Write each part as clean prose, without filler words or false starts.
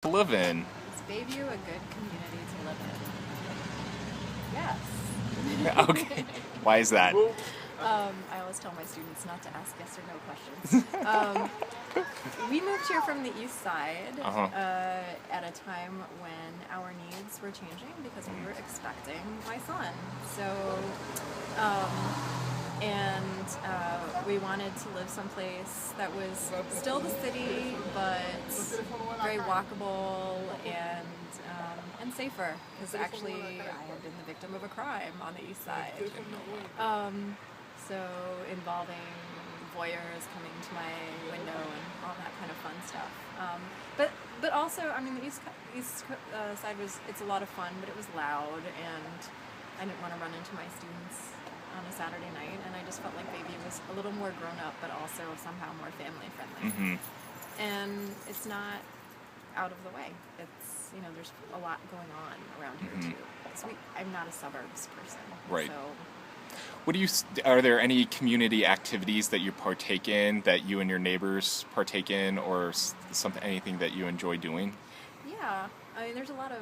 To live in. Is Bayview a good community to live in? Yes. Okay. Why is that? I always tell my students not to ask yes or no questions. We moved here from the east side at a time when our needs were changing because we were expecting my son. We wanted to live someplace that was still the city, but very walkable and safer. Because actually, I had been the victim of a crime on the east side. So involving voyeurs coming to my window and all that kind of fun stuff. But also, I mean, the east side it's a lot of fun, but it was loud, and I didn't want to run into my students on a Saturday night, and I just felt like Bayview was a little more grown up, but also somehow more family friendly. Mm-hmm. And it's not out of the way. It's, there's a lot going on around here too. Because I'm not a suburbs person. Right. So Are there any community activities that you partake in, that you and your neighbors partake in, or anything that you enjoy doing? Yeah, I mean, there's a lot of.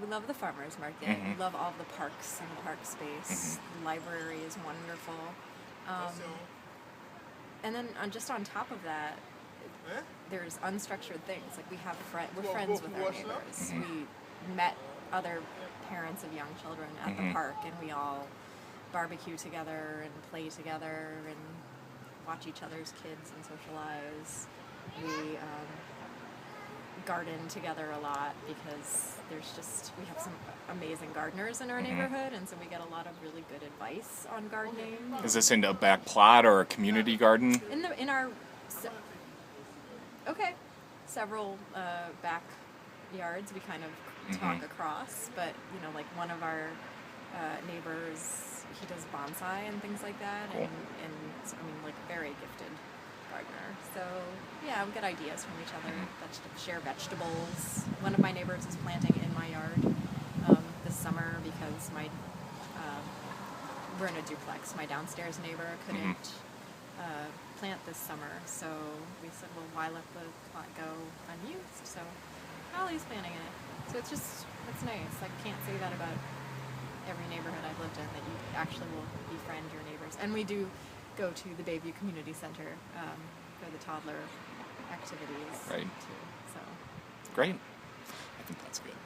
We love the farmers market. We love all the parks and the park space. The library is wonderful. And then just on top of that, there's unstructured things. Like we're friends with our neighbors. We met other parents of young children at the park, and we all barbecue together and play together and watch each other's kids and socialize. We garden together a lot because we have some amazing gardeners in our neighborhood, and so we get a lot of really good advice on gardening. Is this in a back plot or a community garden? Several backyards we kind of talk across, but like one of our neighbors, he does bonsai and things like that, cool. and so, I mean, like, very gifted gardener. So yeah, we get ideas from each other. Share vegetables. One of my neighbors is planting in my yard this summer because we're in a duplex. My downstairs neighbor couldn't plant this summer, so we said, well, why let the plot go unused? So Holly's planting in it. So it's nice. I can't say that about every neighborhood I've lived in, that you actually will befriend your neighbors. And we do go to the Bayview Community Center for the toddler activities. Right. Too. So great. I think that's good.